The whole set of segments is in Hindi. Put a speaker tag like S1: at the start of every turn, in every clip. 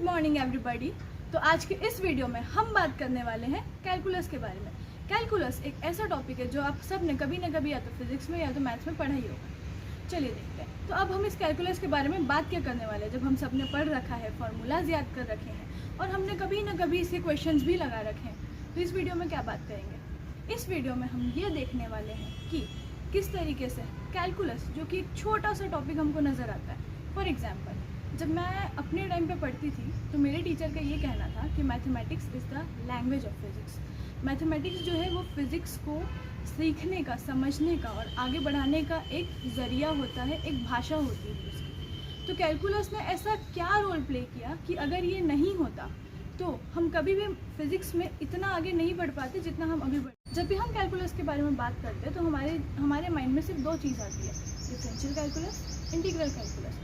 S1: Morning everybody. तो आज के इस वीडियो में हम बात करने वाले हैं कैलकुलस के बारे में। कैलकुलस एक ऐसा टॉपिक है जो आप सब ने कभी ना कभी या तो फिजिक्स में या तो मैथ्स में पढ़ा ही होगा। चलिए देखते हैं। तो अब हम इस कैलकुलस के बारे में बात क्या करने वाले हैं, जब हम सब ने पढ़ रखा है, फार्मूलाज याद कर रखे हैं और हमने कभी ना कभी इसके क्वेश्चंस भी लगा रखे हैं। तो इस वीडियो में क्या बात करेंगे? इस वीडियो में हम ये देखने वाले हैं कि किस तरीके से कैलकुलस, जो कि एक छोटा सा टॉपिक हमको नज़र आता है। फॉर एग्जाम्पल, जब मैं अपने टाइम पे पढ़ती थी तो मेरे टीचर का ये कहना था कि mathematics is the language of physics. Mathematics जो है वो फिज़िक्स को सीखने का, समझने का और आगे बढ़ाने का एक ज़रिया होता है, एक भाषा होती है उसकी। तो कैलकुलस ने ऐसा क्या रोल प्ले किया कि अगर ये नहीं होता तो हम कभी भी फिज़िक्स में इतना आगे नहीं बढ़ पाते जितना हम अभी बढ़। जब भी हम कैलकुलस के बारे में बात करते हैं तो हमारे माइंड में सिर्फ दो चीज़ आती है, डिफरेंशियल कैलकुलस, इंटीग्रल कैलकुलस।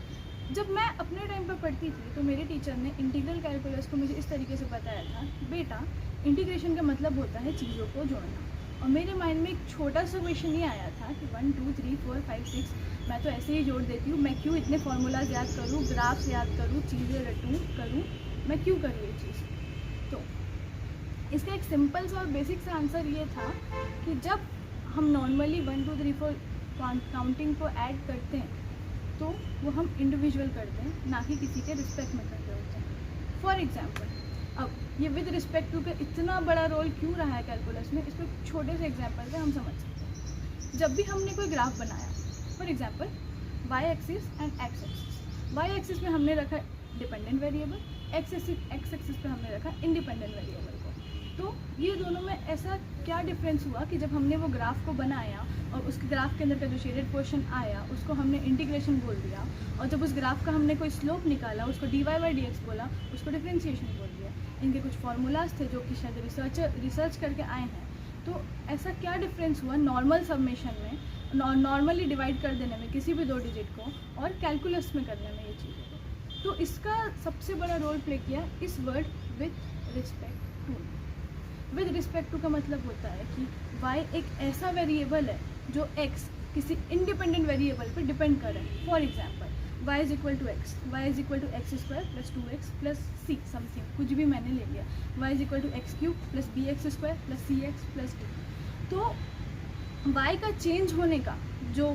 S1: जब मैं अपने टाइम पर पढ़ती थी तो मेरे टीचर ने इंटीग्रल कैलकुलस को मुझे इस तरीके से बताया था, बेटा इंटीग्रेशन का मतलब होता है चीज़ों को जोड़ना। और मेरे माइंड में एक छोटा सा क्वेश्चन ये आया था कि 1 2 3 4 5 6 मैं तो ऐसे ही जोड़ देती हूँ, मैं क्यों इतने फार्मूलाज याद करूँ, ग्राफ्स याद करूँ, चीज़ें रटूँ करूँ, मैं क्यों करूँ ये चीज़। तो इसका एक सिंपल सा और बेसिक सा आंसर ये था कि जब हम नॉर्मली 1 2 3 4 काउंटिंग को ऐड करते हैं तो वो हम इंडिविजुअल करते हैं, ना कि किसी के रिस्पेक्ट में करते होते हैं। फॉर एग्जाम्पल, अब ये विद रिस्पेक्ट टू का इतना बड़ा रोल क्यों रहा है कैलकुलस में, इसमें छोटे से एग्जाम्पल से हम समझ सकते हैं। जब भी हमने कोई ग्राफ बनाया, for example y axis and x axis, y axis में हमने रखा डिपेंडेंट वेरिएबल, एक्स एक्सिस पे हमने रखा इंडिपेंडेंट वेरिएबल को। तो ये दोनों में ऐसा क्या डिफरेंस हुआ कि जब हमने वो ग्राफ को बनाया और उसके ग्राफ के अंदर का जो शेडेड पोर्शन आया उसको हमने इंटीग्रेशन बोल दिया, और जब उस ग्राफ का हमने कोई स्लोप निकाला उसको dy/dx बोला, उसको डिफरेंशिएशन बोल दिया। इनके कुछ फार्मूलाज थे जो कि शायद रिसर्च करके आए हैं। तो ऐसा क्या डिफरेंस हुआ नॉर्मल सबमिशन में, नॉर्मली डिवाइड कर देने में किसी भी दो डिजिट को, और कैलकुलस में करने में ये चीज़ों को। तो इसका सबसे बड़ा रोल प्ले किया इस word with respect to. With respect to का मतलब होता है कि y एक ऐसा वेरिएबल है जो x किसी इंडिपेंडेंट वेरिएबल पर डिपेंड कर रहा है। For example, y is equal to x, y is equal to x square plus 2x प्लस सी समथिंग, कुछ भी मैंने ले लिया। y is equal to x cube plus b x square plus c x plus d. तो y का चेंज होने का जो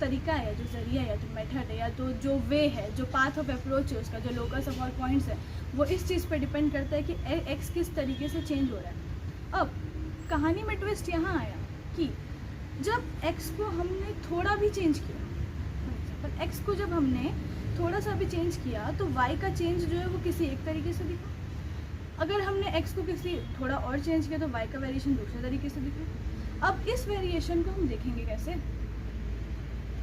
S1: तरीका है, जो जरिया है, जो मेथड है, या तो जो वे है, जो पाथ ऑफ अप्रोच है उसका, जो लोकस ऑफ ऑल पॉइंट्स है, वो इस चीज़ पे डिपेंड करता है कि x किस तरीके से चेंज हो रहा है। अब कहानी में ट्विस्ट यहाँ आया कि जब x को हमने थोड़ा भी चेंज किया, पर x को जब हमने थोड़ा सा भी चेंज किया तो y का चेंज जो है वो किसी एक तरीके से दिखा। अगर हमने x को किसी थोड़ा और चेंज किया तो y का वेरिएशन दूसरे तरीके से दिखा। अब इस वेरिएशन को हम देखेंगे कैसे।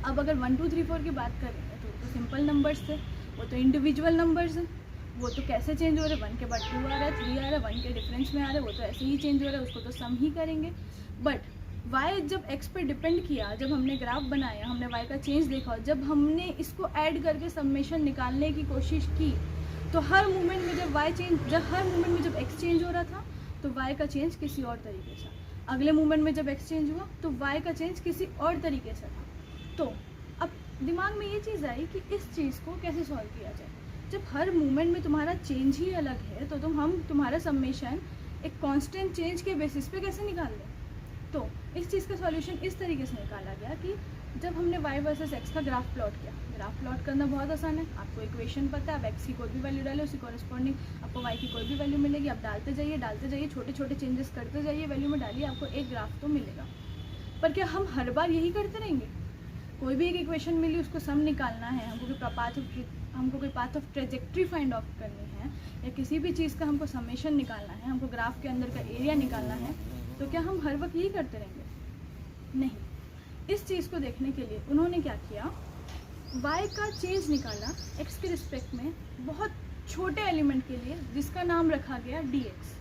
S1: अब अगर 1 2 3 4 की बात करें तो सिंपल नंबर्स थे, वो तो इंडिविजुअल नंबर्स हैं, वो तो कैसे चेंज हो रहे हैं, 1 के बाद 2 आ रहा है, 3 आ रहा है, 1 के डिफरेंस में आ रहा है, वो तो ऐसे ही चेंज हो रहा है, उसको तो सम ही करेंगे। बट y जब x पर डिपेंड किया, जब हमने ग्राफ बनाया, हमने y का चेंज देखा, और जब हमने इसको ऐड करके समेशन निकालने की कोशिश की, तो हर मोमेंट में जब x चेंज हो रहा था तो y का चेंज किसी और तरीके से, अगले मोमेंट में जब x चेंज हुआ तो y का चेंज किसी और तरीके से था। तो अब दिमाग में ये चीज़ आई कि इस चीज़ को कैसे सॉल्व किया जाए। जब हर मोमेंट में तुम्हारा चेंज ही अलग है तो तुम्हारा समेशन एक कांस्टेंट चेंज के बेसिस पे कैसे निकाल दें। तो इस चीज़ का सॉल्यूशन इस तरीके से निकाला गया कि जब हमने y वर्सेस x का ग्राफ प्लॉट किया, ग्राफ प्लॉट करना बहुत आसान है, आपको इक्वेशन पता है, आप x की कोई भी वैल्यू डालें, उसी कॉरेस्पॉन्डिंग आपको y की कोई भी वैल्यू मिलेगी, आप डालते जाइए, छोटे छोटे चेंजेस करते जाइए, वैल्यू में डालिए, आपको एक ग्राफ तो मिलेगा। पर क्या हम हर बार यही करते रहेंगे? कोई भी एक इक्वेशन मिली, उसको सम निकालना है, हमको कोई path of trajectory find out करनी है, या किसी भी चीज़ का हमको समेशन निकालना है, हमको ग्राफ के अंदर का एरिया निकालना है, तो क्या हम हर वक्त यही करते रहेंगे? नहीं। इस चीज़ को देखने के लिए उन्होंने क्या किया, y का चेंज निकाला x के रिस्पेक्ट में बहुत छोटे एलिमेंट के लिए, जिसका नाम रखा गया dx।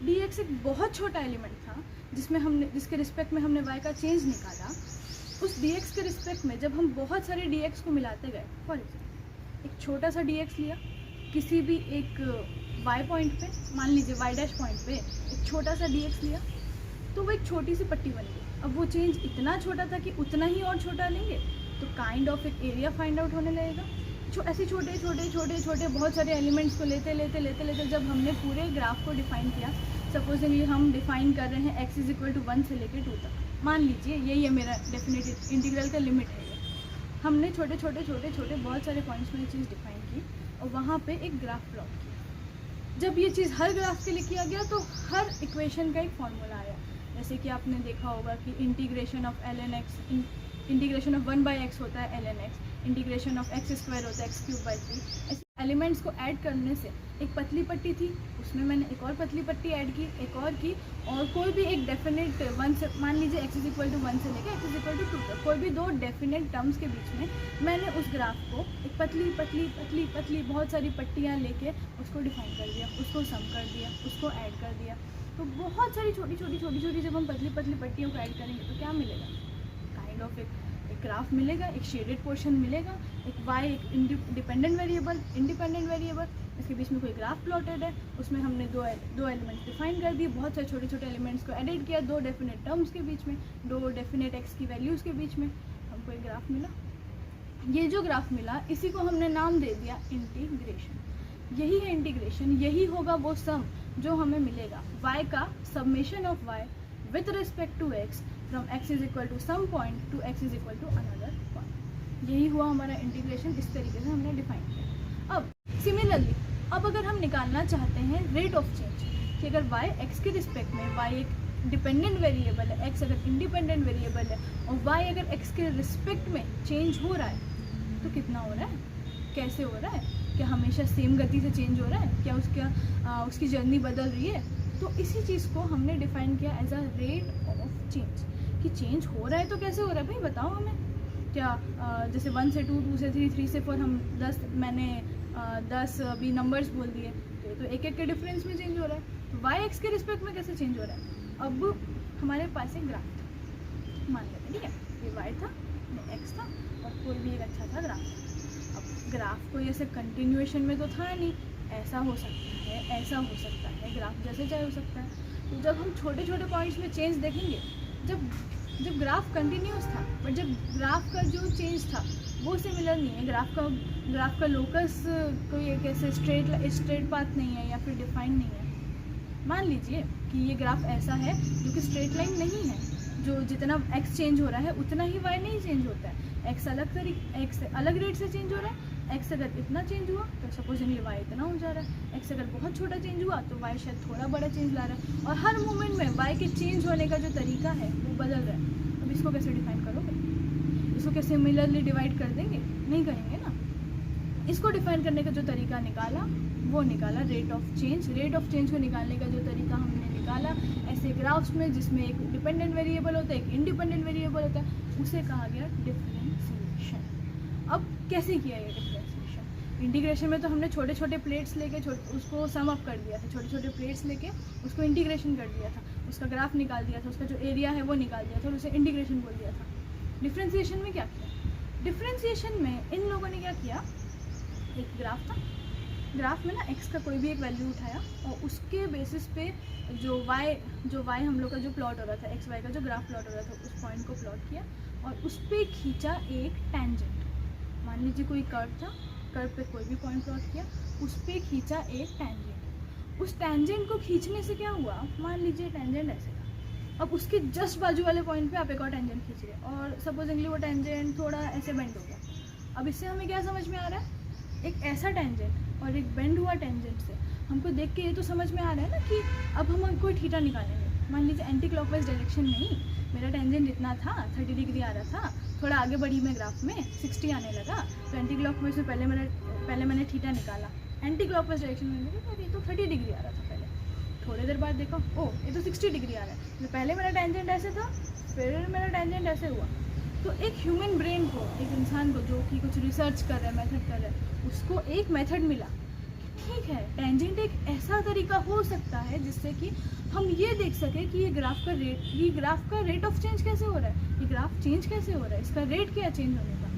S1: dx एक बहुत छोटा एलिमेंट था जिसके रिस्पेक्ट में हमने y का चेंज निकाला। उस dx के रिस्पेक्ट में जब हम बहुत सारे dx को मिलाते गए, फॉर एग्जाम्पल एक छोटा सा dx लिया, किसी भी एक y पॉइंट पे, मान लीजिए y डैश पॉइंट पे एक छोटा सा dx लिया, तो वो एक छोटी सी पट्टी बन गई। अब वो चेंज इतना छोटा था कि उतना ही और छोटा लेंगे तो काइंड ऑफ एक एरिया फाइंड आउट होने लगेगा। ऐसे छोटे छोटे छोटे छोटे बहुत सारे एलिमेंट्स को लेते लेते लेते लेते जब हमने पूरे ग्राफ को डिफाइन किया, सपोजिंगली हम डिफाइन कर रहे हैं x = 1 से लेकर 2 तक, मान लीजिए यही है मेरा डेफिनेट इंटीग्रल का लिमिट है ये। हमने छोटे छोटे छोटे छोटे बहुत सारे पॉइंट्स में ये चीज़ डिफाइन की और वहाँ पे एक ग्राफ प्लॉट किया। जब ये चीज़ हर ग्राफ के लिए किया गया तो हर इक्वेशन का एक फॉर्मूला आया। जैसे कि आपने देखा होगा कि integration of ln x, integration of 1/x होता है ln x, integration of x² होता है x³ 3। ऐसे एलिमेंट्स को ऐड करने से एक पतली पट्टी थी, उसमें मैंने एक और पतली पट्टी ऐड की, एक और की, और कोई भी एक डेफिनेट 1 से, मान लीजिए x = 1 से लेकर x = 2 तक, कोई भी 2 डेफिनेट टर्म्स के बीच में मैंने उस ग्राफ को एक पतली पतली पतली पतली बहुत सारी पट्टियाँ लेके उसको डिफाइन कर दिया, उसको सम कर दिया, उसको ऐड कर दिया। तो बहुत सारी छोटी छोटी छोटी छोटी जब हम पतली पतली पट्टियों को ऐड करेंगे तो क्या मिलेगा? काइंड ऑफ एक ग्राफ मिलेगा, एक शेडेड पोर्शन मिलेगा, एक y, एक डिपेंडेंट वेरिएबल, इंडिपेंडेंट वेरिएबल, इसके बीच में कोई ग्राफ प्लॉटेड है, उसमें हमने दो एलिमेंट्स डिफाइन कर दिए, बहुत सारे छोटे छोटे एलिमेंट्स को एडिट किया, 2 डेफिनेट टर्म्स के बीच में, 2 डेफिनेट x की वैल्यूज़ के बीच में हमको एक ग्राफ मिला। ये जो ग्राफ मिला इसी को हमने नाम दे दिया इंटीग्रेशन। यही है इंटीग्रेशन, यही होगा वो सम जो हमें मिलेगा, y का summation of y with respect to x from x = some point to x = another point। यही हुआ हमारा इंटीग्रेशन, इस तरीके से हमने डिफाइन किया। अब सिमिलरली अब अगर हम निकालना चाहते हैं रेट ऑफ चेंज कि अगर y x के रिस्पेक्ट में, y एक डिपेंडेंट वेरिएबल है, x अगर इंडिपेंडेंट वेरिएबल है और y अगर x के रिस्पेक्ट में चेंज हो रहा है तो कितना हो रहा है, कैसे हो रहा है, क्या हमेशा सेम गति से चेंज हो रहा है, क्या उसकी जर्नी बदल रही है? तो इसी चीज़ को हमने डिफाइन किया as a rate of change कि चेंज हो रहा है तो कैसे हो रहा है भाई बताओ हमें। क्या जैसे 1 से 2, 2 से 3, 3 से 4, हम 10, मैंने 10 अभी नंबर्स बोल दिए तो एक एक के डिफरेंस में चेंज हो रहा है। तो वाई एक्स के रिस्पेक्ट में कैसे चेंज हो रहा है? अब हमारे पास एक ग्राफ था, मान लेते हैं, ठीक है, ये वाई था, ये एक्स था और कोई भी एक अच्छा सा ग्राफ था। अब ग्राफ कोई ऐसे कंटिन्यूएशन में तो था नहीं, ऐसा हो सकता है, ऐसा हो सकता है, ग्राफ जैसे चाहे हो सकता है। तो जब हम छोटे छोटे पॉइंट्स में चेंज देखेंगे, जब ग्राफ कंटिन्यूस था बट जब ग्राफ का जो चेंज था वो सिमिलर नहीं है, ग्राफ का लोकस कोई एक ऐसे स्ट्रेट पाथ नहीं है या फिर डिफाइन नहीं है। मान लीजिए कि ये ग्राफ ऐसा है जो कि स्ट्रेट लाइन नहीं है, जो जितना x चेंज हो रहा है उतना ही y नहीं चेंज होता है। x अलग रेट से चेंज हो रहा है, x अगर इतना चेंज हुआ तो सपोजिंगली y इतना हो जा रहा है, x अगर बहुत छोटा चेंज हुआ तो y शायद थोड़ा बड़ा चेंज ला रहा है, और हर मोमेंट में y के चेंज होने का जो तरीका है वो बदल रहा है। अब इसको कैसे डिफाइन करोगे? इसको कैसे सिमिलरली डिवाइड कर देंगे? नहीं करेंगे ना। इसको डिफाइन करने का जो तरीका निकाला वो निकाला rate of change. Rate of change को निकालने का जो तरीका हमने निकाला ऐसे ग्राफ्स में जिसमें एक डिपेंडेंट वेरिएबल होता है, एक इंडिपेंडेंट वेरिएबल होता है, उसे कहा गया डिफरेंशिएशन। अब कैसे किया ये डिफरेंशिएशन? इंटीग्रेशन में तो हमने छोटे छोटे प्लेट्स लेके उसको सम अप कर दिया था, छोटे छोटे प्लेट्स लेके उसको इंटीग्रेशन कर दिया था, उसका ग्राफ निकाल दिया था, उसका जो एरिया है वो निकाल दिया था और उसे इंटीग्रेशन बोल दिया था। डिफरेंशिएशन में क्या किया? डिफरेंशिएशन में इन लोगों ने क्या किया, एक ग्राफ था, ग्राफ में ना x का कोई भी एक वैल्यू उठाया और उसके बेसिस पे जो y हम लोग का जो प्लॉट हो रहा था, x y का जो ग्राफ प्लॉट हो रहा था, उस पॉइंट को प्लॉट किया और उस पर खींचा एक टेंजेंट। मान लीजिए कोई कर्व था, कर्व पे कोई भी पॉइंट प्लॉट किया, उस पर खींचा एक टेंजेंट। उस टेंजेंट को खींचने से क्या हुआ, मान लीजिए टेंजेंट ऐसे था, अब उसके जस्ट बाजू वाले पॉइंट पे आप एक और टेंजेंट खींच रहे और सपोजिंगली वो टेंजेंट थोड़ा ऐसे बेंड हो गया। अब इससे हमें क्या समझ में आ रहा है, एक ऐसा टेंजेंट और एक बेंड हुआ टेंजेंट से हमको देख के ये तो समझ में आ रहा है ना कि अब हम कोई थीटा निकालेंगे। मान लीजिए एंटी क्लॉकवाइज डायरेक्शन नहीं, मेरा टेंजेंट इतना था, 30 डिग्री आ रहा था, थोड़ा आगे बढ़ी मैं ग्राफ में 60 आने लगा, तो एंटी क्लॉकवाइज में पहले मैंने थीटा निकाला, एंटी क्लॉकवाइज डायरेक्शन में देखा ये तो 30 डिग्री आ रहा था पहले, थोड़ी देर बाद देखा ओ ये तो 60 डिग्री आ रहा है, तो पहले मेरा टेंजेंट ऐसे था, फिर मेरा टेंजेंट ऐसे हुआ। तो एक ह्यूमन ब्रेन को, एक इंसान को जो कि कुछ रिसर्च कर रहा है, मेथड कर रहा है, उसको एक मेथड मिला कि ठीक है टेंजेंट एक ऐसा तरीका हो सकता है जिससे कि हम ये देख सके कि ये ग्राफ का रेट ऑफ चेंज कैसे हो रहा है, ये ग्राफ चेंज कैसे हो रहा है, इसका रेट क्या चेंज होने का।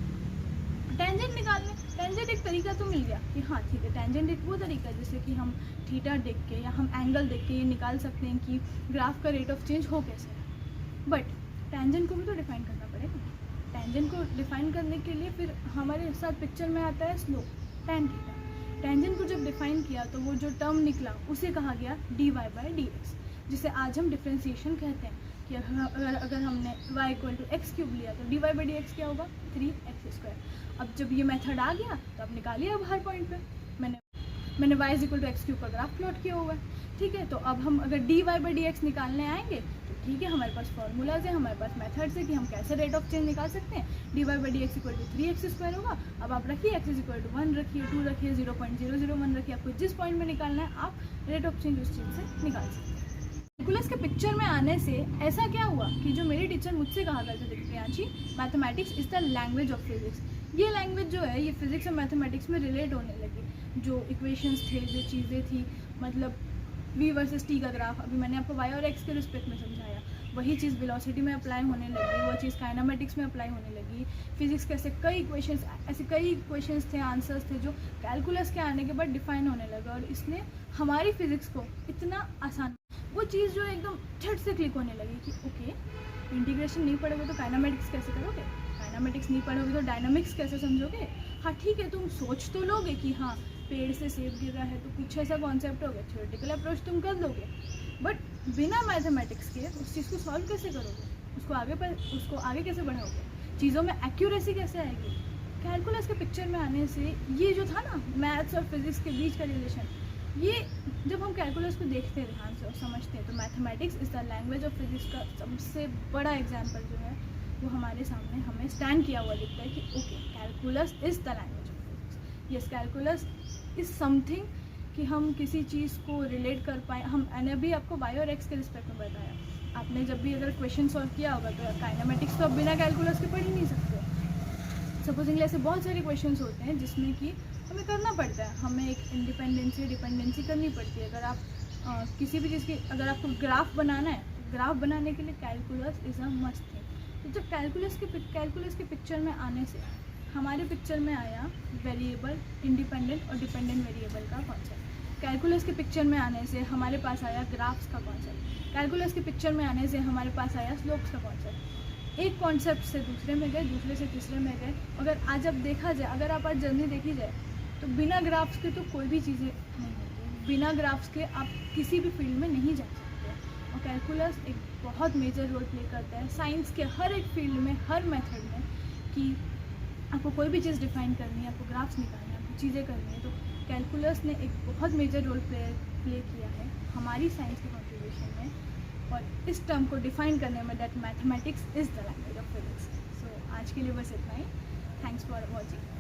S1: टेंजेंट निकालने, टेंजेंट एक तरीका तो मिल गया कि हाँ ठीक है, टेंजेंट एक वो तरीका जिससे कि हम थीटा देख के या हम एंगल देख के ये निकाल सकते हैं कि ग्राफ का रेट ऑफ चेंज हो कैसे। बट टेंजेंट को भी तो डिफाइन करना पड़ेगा। टेंजेंट को डिफाइन करने के लिए फिर हमारे साथ पिक्चर में आता है स्लोप, tan थीटा। टेंजेंट को जब डिफाइन किया तो वो जो टर्म निकला उसे कहा गया dy/dx, जिसे आज हम डिफ्रेंसिएशन कहते हैं कि अगर हमने y = x³ लिया तो dy/dx क्या होगा 3x²। अब जब ये मेथड आ गया तो अब निकालिए अब हर पॉइंट पे मैंने y = x³ का ग्राफ प्लॉट किया हुआ है, ठीक है। तो अब हम अगर dy/dx निकालने आएंगे तो ठीक है, हमारे पास फार्मूलाज है, हमारे पास मेथड्स है कि हम कैसे रेट ऑफ चेंज निकाल सकते हैं। dy/dx = 3x² होगा। अब आप रखिए x = 1 रखिए, 2 रखिए, 0.001 रखिए, आपको जिस पॉइंट में निकालना है आप रेट ऑफ चेंज उस चीज़ से निकाल सकते हैं। कैलकुलस के पिक्चर में आने से ऐसा क्या हुआ कि जो मेरे टीचर मुझसे कहा करते थे Priyanshi, mathematics is the language of physics, ये लैंग्वेज जो है ये फिजिक्स और मैथमेटिक्स में रिलेट होने लगी। जो इक्वेशंस थे, जो चीज़ें थी, मतलब v वर्सेस t का ग्राफ अभी मैंने आपको y और x के रिस्पेक्ट में समझाया, वही चीज़ वेलोसिटी में अप्लाई होने लगी, वो चीज़ काइनेमेटिक्स में अप्लाई होने लगी। फिजिक्स के ऐसे कई इक्वेशंस थे, आंसर्स थे जो कैलकुलस के आने के बाद डिफाइन होने लगा, और इसने हमारी फिजिक्स को इतना आसान, वो चीज़ जो एकदम झट से क्लिक होने लगी कि ओके, इंटीग्रेशन नहीं पढ़ोगे तो काइनेमेटिक्स कैसे करोगे, काइनेमेटिक्स नहीं पढ़ोगे तो डायनामिक्स कैसे समझोगे। हाँ ठीक है, तुम सोच तो लोगे कि हाँ पेड़ से सेब गिर रहा है तो कुछ ऐसा कॉन्सेप्ट होगा, थ्योरेटिकल अप्रोच तुम कर लोगे, बट बिना मैथमेटिक्स के उस चीज़ को सॉल्व कैसे करोगे, उसको आगे कैसे बढ़ाओगे, चीज़ों में एक्यूरेसी कैसे आएगी। कैलकुलस के पिक्चर में आने से ये जो था ना मैथ्स और फिजिक्स के बीच का रिलेशन, ये जब हम कैलकुलस को देखते हैं ध्यान से और समझते हैं तो mathematics is the language of physics का सबसे बड़ा एग्जाम्पल जो है वो हमारे सामने हमें स्टैंड किया हुआ दिखता है कि okay, calculus is the language of physics. Yes, calculus is something कि हम किसी चीज़ को रिलेट कर पाए। मैंने अभी आपको y और x के रिस्पेक्ट में बताया, आपने जब भी अगर क्वेश्चन सॉल्व किया होगा तो काइनेमेटिक्स तो आप बिना कैलकुलस के पढ़ ही नहीं सकते। सपोजिंगली ऐसे बहुत सारे क्वेश्चंस होते हैं जिसमें कि हमें करना पड़ता है, हमें एक डिपेंडेंसी करनी पड़ती है। अगर आप किसी भी चीज़ की, अगर आपको ग्राफ बनाना है तो ग्राफ बनाने के लिए calculus is a must thing. तो जब कैलकुलस के पिक्चर में आने से हमारे पिक्चर में आया वेरिएबल, इंडिपेंडेंट और डिपेंडेंट वेरिएबल का कॉन्सेप्ट। कैलकुलस के पिक्चर में आने से हमारे पास आया ग्राफ्स का कॉन्सेप्ट। कैलकुलस के पिक्चर में आने से हमारे पास आया स्लोप्स का कॉन्सेप्ट। एक कॉन्सेप्ट से दूसरे में गए, दूसरे से तीसरे में गए। अगर आज अब देखा जाए, अगर आप आज जर्नी देखी जाए तो बिना ग्राफ्स के तो कोई भी चीज़ें नहीं होती, बिना ग्राफ्स के आप किसी भी फील्ड में नहीं जा सकते। और कैलकुलस एक बहुत मेजर रोल प्ले करता है साइंस के हर एक फील्ड में, हर मेथड में, कि आपको कोई भी चीज़ डिफाइन करनी है, आपको ग्राफ्स निकालना है, आपको चीज़ें करनी है, तो कैलकुलस ने एक बहुत मेजर रोल प्ले किया है हमारी साइंस के कॉन्ट्रीब्यूशन में और इस टर्म को डिफाइन करने में, that mathematics is the language of physics. So आज के लिए बस इतना ही। Thanks for watching.